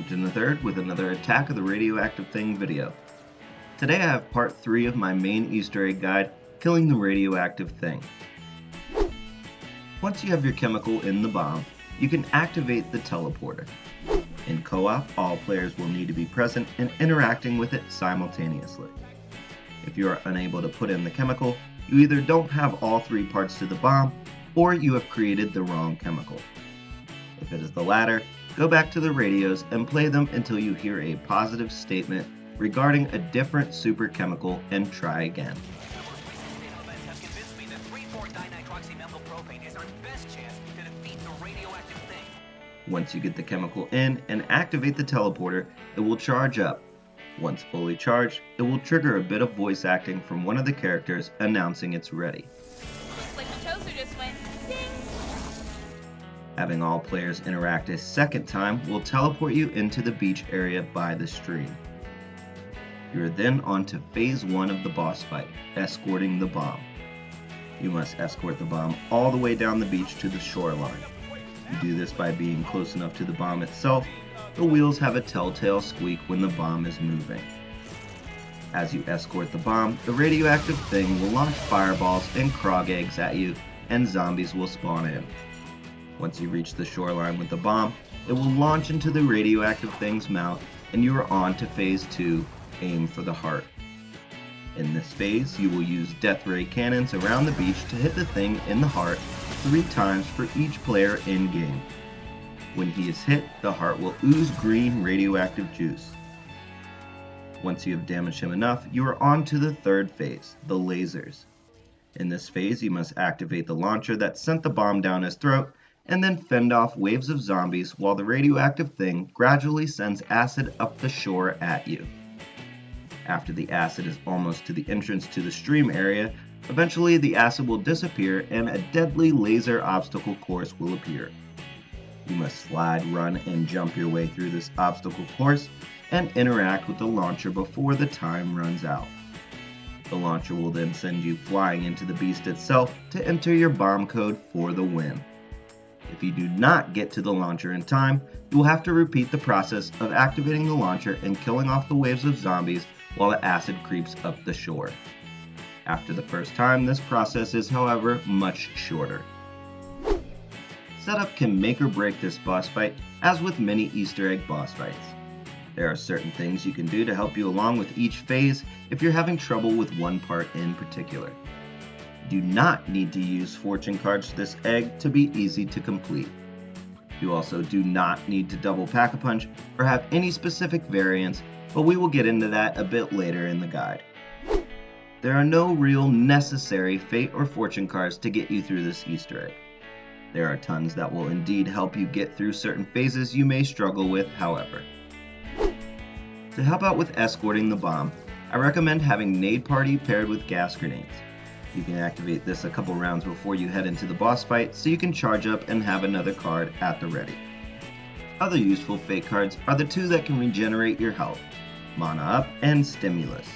Pooperton III with another Attack of the Radioactive Thing video. Today I have part 3 of my main Easter egg guide, Killing the Radioactive Thing. Once you have your chemical in the bomb, you can activate the teleporter. In co-op, all players will need to be present and interacting with it simultaneously. If you are unable to put in the chemical, you either don't have all 3 parts to the bomb, or you have created the wrong chemical. If it is the latter, go back to the radios and play them until you hear a positive statement regarding a different super chemical and try again. Once you get the chemical in and activate the teleporter, it will charge up. Once fully charged, it will trigger a bit of voice acting from one of the characters announcing it's ready. Looks like the toaster just went ding! Having all players interact a second time will teleport you into the beach area by the stream. You are then on to phase 1 of the boss fight, escorting the bomb. You must escort the bomb all the way down the beach to the shoreline. You do this by being close enough to the bomb itself. The wheels have a telltale squeak when the bomb is moving. As you escort the bomb, the radioactive thing will launch fireballs and krog eggs at you, and zombies will spawn in. Once you reach the shoreline with the bomb, it will launch into the radioactive thing's mouth, and you are on to phase 2, aim for the heart. In this phase, you will use death ray cannons around the beach to hit the thing in the heart 3 times for each player in game. When he is hit, the heart will ooze green radioactive juice. Once you have damaged him enough, you are on to the 3rd phase, the lasers. In this phase, you must activate the launcher that sent the bomb down his throat, and then fend off waves of zombies while the radioactive thing gradually sends acid up the shore at you. After the acid is almost to the entrance to the stream area, eventually the acid will disappear and a deadly laser obstacle course will appear. You must slide, run, and jump your way through this obstacle course and interact with the launcher before the time runs out. The launcher will then send you flying into the beast itself to enter your bomb code for the win. If you do not get to the launcher in time, you will have to repeat the process of activating the launcher and killing off the waves of zombies while the acid creeps up the shore. After the first time, this process is, however, much shorter. Setup can make or break this boss fight, as with many Easter egg boss fights. There are certain things you can do to help you along with each phase if you're having trouble with one part in particular. You do not need to use fortune cards to this egg to be easy to complete. You also do not need to double pack-a-punch or have any specific variants, but we will get into that a bit later in the guide. There are no real necessary fate or fortune cards to get you through this Easter egg. There are tons that will indeed help you get through certain phases you may struggle with, however. To help out with escorting the bomb, I recommend having Nade Party paired with gas grenades. You can activate this a couple rounds before you head into the boss fight so you can charge up and have another card at the ready. Other useful fate cards are the 2 that can regenerate your health, Mana Up and Stimulus.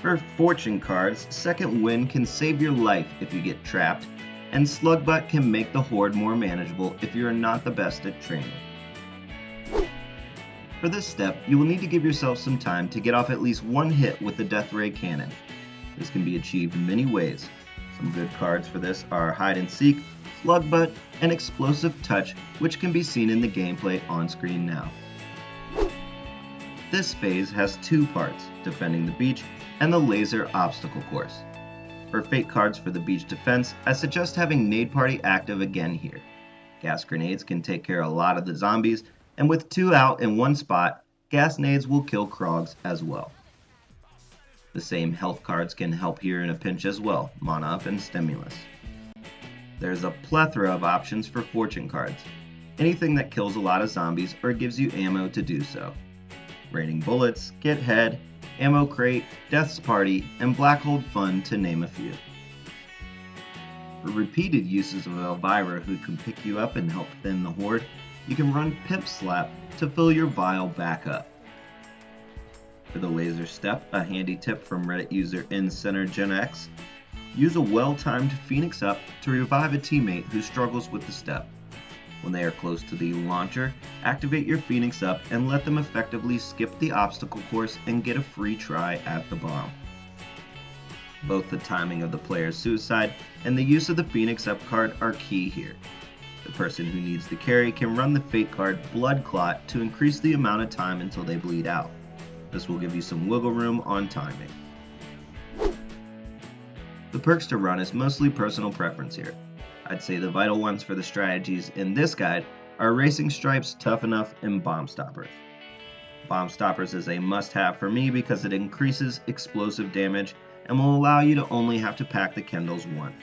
For fortune cards, Second Wind can save your life if you get trapped, and Slug Butt can make the horde more manageable if you are not the best at training. For this step, you will need to give yourself some time to get off at least 1 hit with the Death Ray Cannon. This can be achieved in many ways. Some good cards for this are Hide and Seek, Slug Butt, and Explosive Touch, which can be seen in the gameplay on screen now. This phase has 2 parts, defending the beach and the laser obstacle course. For fate cards for the beach defense, I suggest having Nade Party active again here. Gas grenades can take care of a lot of the zombies, and with 2 out in 1 spot, gas nades will kill krogs as well. The same health cards can help here in a pinch as well, Mana Up and Stimulus. There's a plethora of options for fortune cards, anything that kills a lot of zombies or gives you ammo to do so. Raining Bullets, Get Head, Ammo Crate, Death's Party, and Black Hold Fun to name a few. For repeated uses of Elvira who can pick you up and help thin the horde, you can run Pimp Slap to fill your vial back up. For the laser step, a handy tip from Reddit user InCenterGenX, use a well-timed Phoenix Up to revive a teammate who struggles with the step. When they are close to the launcher, activate your Phoenix up and let them effectively skip the obstacle course and get a free try at the bomb. Both the timing of the player's suicide and the use of the Phoenix up card are key here. The person who needs the carry can run the fate card Blood Clot to increase the amount of time until they bleed out. This will give you some wiggle room on timing. The perks to run is mostly personal preference here. I'd say the vital ones for the strategies in this guide are Racing Stripes, Tough Enough, and Bomb Stoppers. Bomb Stoppers is a must-have for me because it increases explosive damage and will allow you to only have to pack the Kendalls once.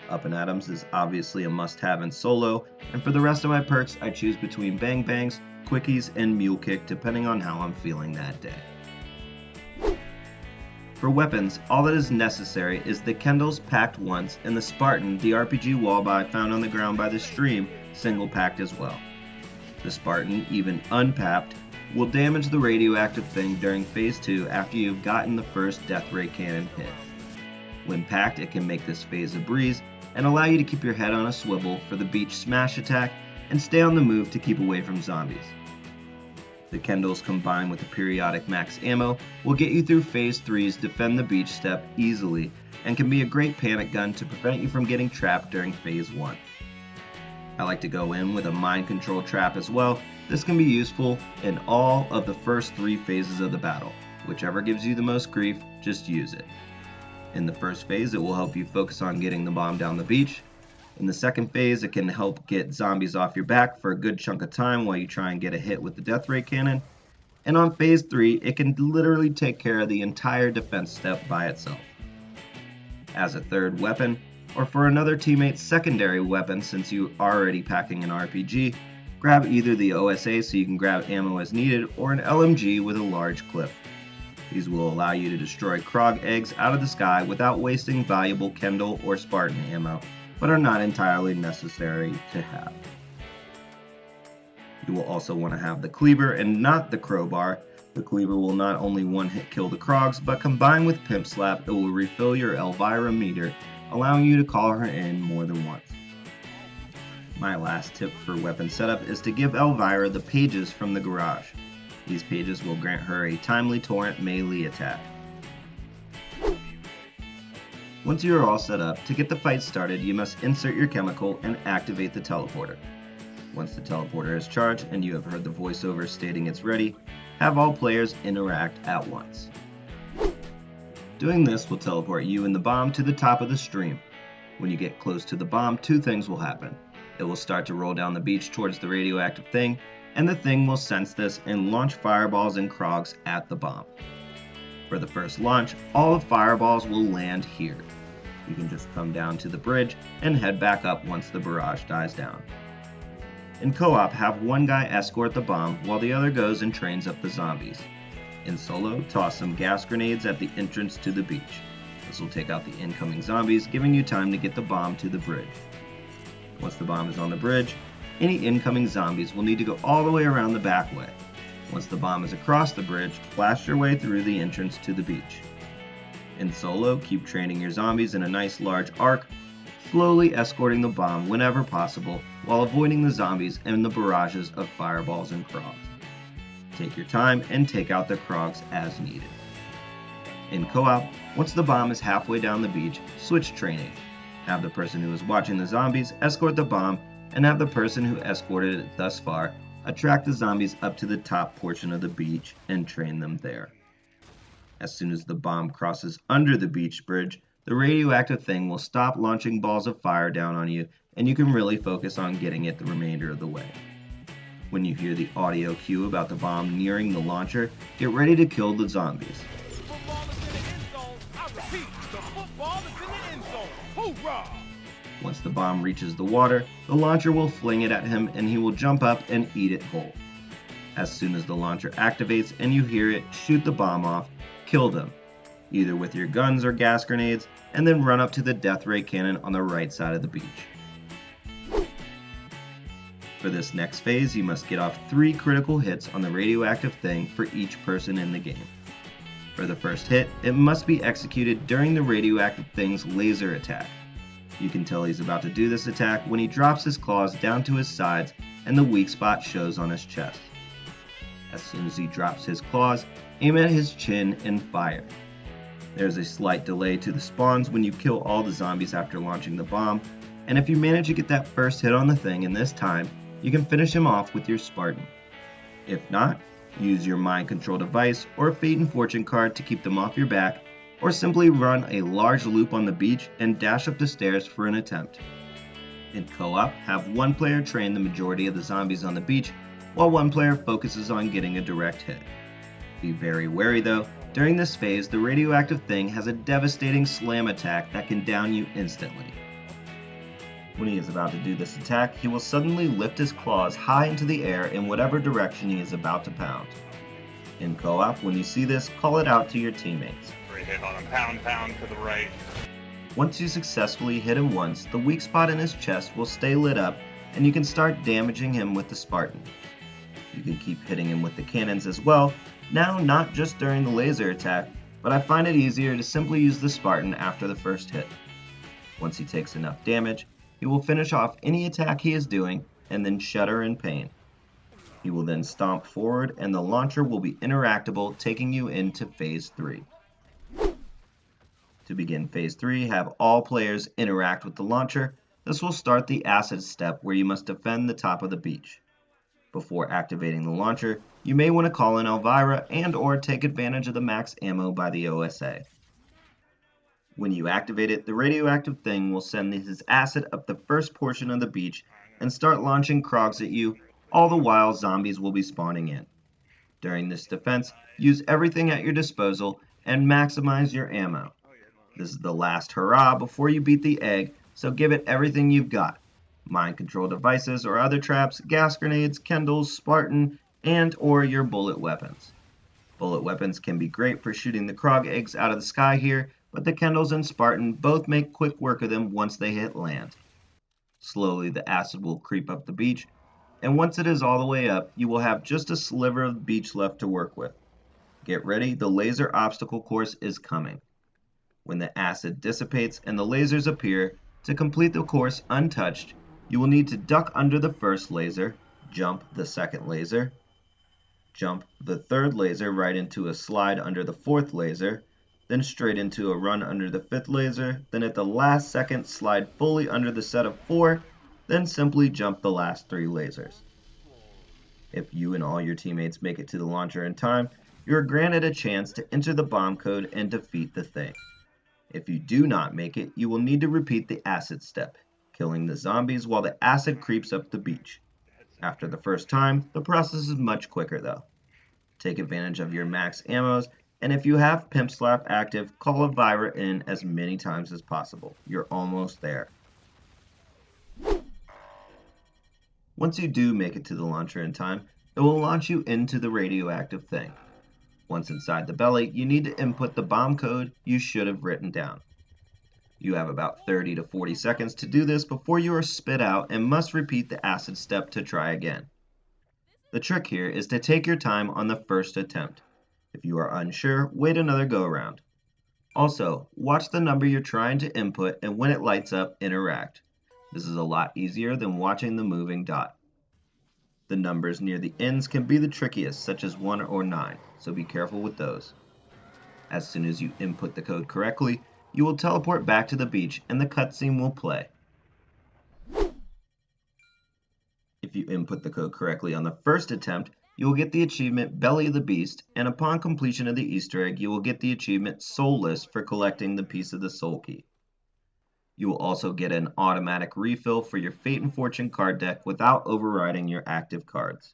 Up and Atoms is obviously a must-have in solo, and for the rest of my perks I choose between Bang Bangs, Quickies, and Mule Kick depending on how I'm feeling that day. For weapons, all that is necessary is the Kendalls packed once and the Spartan, the RPG walleye found on the ground by the stream, single packed as well. The Spartan, even unpacked, will damage the radioactive thing during phase 2 after you've gotten the first death ray cannon hit. When packed, it can make this phase a breeze and allow you to keep your head on a swivel for the beach smash attack and stay on the move to keep away from zombies. The Kendalls combined with the periodic max ammo will get you through phase 3's defend the beach step easily and can be a great panic gun to prevent you from getting trapped during phase 1. I like to go in with a mind control trap as well. This can be useful in all of the first 3 phases of the battle. Whichever gives you the most grief, just use it. In the first phase, it will help you focus on getting the bomb down the beach. In the second phase, it can help get zombies off your back for a good chunk of time while you try and get a hit with the death ray cannon. And on phase 3, it can literally take care of the entire defense step by itself. As a third weapon, or for another teammate's secondary weapon since you're already packing an RPG, grab either the OSA so you can grab ammo as needed or an LMG with a large clip. These will allow you to destroy Krog eggs out of the sky without wasting valuable Kendall or Spartan ammo, but are not entirely necessary to have. You will also want to have the Cleaver and not the Crowbar. The Cleaver will not only one-hit kill the Krogs, but combined with Pimp Slap, it will refill your Elvira meter, allowing you to call her in more than once. My last tip for weapon setup is to give Elvira the pages from the garage. These pages will grant her a timely torrent melee attack. Once you are all set up, to get the fight started, you must insert your chemical and activate the teleporter. Once the teleporter is charged and you have heard the voiceover stating it's ready, have all players interact at once. Doing this will teleport you and the bomb to the top of the stream. When you get close to the bomb, 2 things will happen. It will start to roll down the beach towards the radioactive thing, and the thing will sense this and launch fireballs and Krogs at the bomb. For the first launch, all the fireballs will land here. You can just come down to the bridge and head back up once the barrage dies down. In co-op, have one guy escort the bomb while the other goes and trains up the zombies. In solo, toss some gas grenades at the entrance to the beach. This will take out the incoming zombies, giving you time to get the bomb to the bridge. Once the bomb is on the bridge, any incoming zombies will need to go all the way around the back way. Once the bomb is across the bridge, blast your way through the entrance to the beach. In solo, keep training your zombies in a nice large arc, slowly escorting the bomb whenever possible while avoiding the zombies and the barrages of fireballs and Krogs. Take your time and take out the Krogs as needed. In co-op, once the bomb is halfway down the beach, switch training. Have the person who is watching the zombies escort the bomb, and have the person who escorted it thus far attract the zombies up to the top portion of the beach and train them there. As soon as the bomb crosses under the beach bridge, the radioactive thing will stop launching balls of fire down on you, and you can really focus on getting it the remainder of the way. When you hear the audio cue about the bomb nearing the launcher, get ready to kill the zombies. Once the bomb reaches the water, the launcher will fling it at him and he will jump up and eat it whole. As soon as the launcher activates and you hear it, shoot the bomb off, kill them, either with your guns or gas grenades, and then run up to the death ray cannon on the right side of the beach. For this next phase, you must get off 3 critical hits on the radioactive thing for each person in the game. For the first hit, it must be executed during the radioactive thing's laser attack. You can tell he's about to do this attack when he drops his claws down to his sides and the weak spot shows on his chest. As soon as he drops his claws, aim at his chin and fire. There's a slight delay to the spawns when you kill all the zombies after launching the bomb, and if you manage to get that first hit on the thing in this time, you can finish him off with your Spartan. If not, use your mind control device or a fate and fortune card to keep them off your back, or simply run a large loop on the beach and dash up the stairs for an attempt. In co-op, have one player train the majority of the zombies on the beach, while one player focuses on getting a direct hit. Be very wary though, during this phase the radioactive thing has a devastating slam attack that can down you instantly. When he is about to do this attack, he will suddenly lift his claws high into the air in whatever direction he is about to pound. In co-op, when you see this, call it out to your teammates. Hit on him, pound to the right. Once you successfully hit him once, the weak spot in his chest will stay lit up and you can start damaging him with the Spartan. You can keep hitting him with the cannons as well, now not just during the laser attack, but I find it easier to simply use the Spartan after the first hit. Once he takes enough damage, he will finish off any attack he is doing and then shudder in pain. He will then stomp forward and the launcher will be interactable, taking you into Phase 3. To begin Phase 3, have all players interact with the launcher. This will start the acid step where you must defend the top of the beach. Before activating the launcher, you may want to call in Elvira and or take advantage of the max ammo by the OSA. When you activate it, the radioactive thing will send his acid up the first portion of the beach and start launching crogs at you, all the while zombies will be spawning in. During this defense, use everything at your disposal and maximize your ammo. This is the last hurrah before you beat the egg, so give it everything you've got. Mind control devices or other traps, gas grenades, Kindles, Spartan, and or your bullet weapons. Bullet weapons can be great for shooting the Krog eggs out of the sky here, but the Kindles and Spartan both make quick work of them once they hit land. Slowly the acid will creep up the beach, and once it is all the way up, you will have just a sliver of beach left to work with. Get ready, the laser obstacle course is coming. When the acid dissipates and the lasers appear, to complete the course untouched, you will need to duck under the first laser, jump the second laser, jump the third laser right into a slide under the fourth laser, then straight into a run under the fifth laser, then at the last second slide fully under the set of 4, then simply jump the last 3 lasers. If you and all your teammates make it to the launcher in time, you are granted a chance to enter the bomb code and defeat the thing. If you do not make it, you will need to repeat the acid step, killing the zombies while the acid creeps up the beach. After the first time, the process is much quicker though. Take advantage of your max ammos, and if you have Pimp Slap active, call Elvira in as many times as possible. You're almost there. Once you do make it to the launcher in time, it will launch you into the radioactive thing. Once inside the belly, you need to input the bomb code you should have written down. You have about 30 to 40 seconds to do this before you are spit out and must repeat the acid step to try again. The trick here is to take your time on the first attempt. If you are unsure, wait another go around. Also, watch the number you're trying to input and when it lights up, interact. This is a lot easier than watching the moving dot. The numbers near the ends can be the trickiest, such as 1 or 9, so be careful with those. As soon as you input the code correctly, you will teleport back to the beach and the cutscene will play. If you input the code correctly on the first attempt, you will get the achievement Belly of the Beast, and upon completion of the Easter egg, you will get the achievement Soulless for collecting the piece of the soul key. You will also get an automatic refill for your Fate and Fortune card deck without overriding your active cards.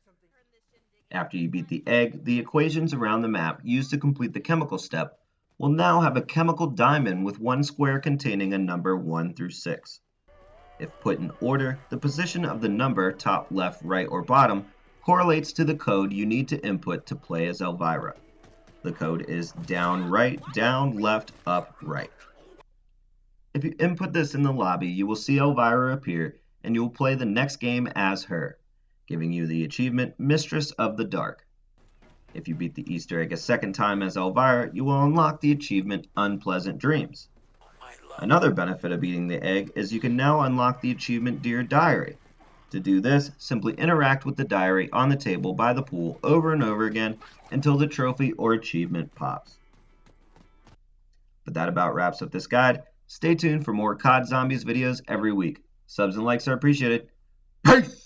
After you beat the egg, the equations around the map used to complete the chemical step will now have a chemical diamond with one square containing a number 1 through 6. If put in order, the position of the number, top, left, right, or bottom, correlates to the code you need to input to play as Elvira. The code is down, right, down, left, up, right. If you input this in the lobby, you will see Elvira appear, and you will play the next game as her, giving you the achievement Mistress of the Dark. If you beat the Easter egg a second time as Elvira, you will unlock the achievement Unpleasant Dreams. My Another benefit of eating the egg is you can now unlock the achievement Deer Diary. To do this, simply interact with the diary on the table by the pool over and over again until the trophy or achievement pops. But that about wraps up this guide. Stay tuned for more COD Zombies videos every week. Subs and likes are appreciated. Peace!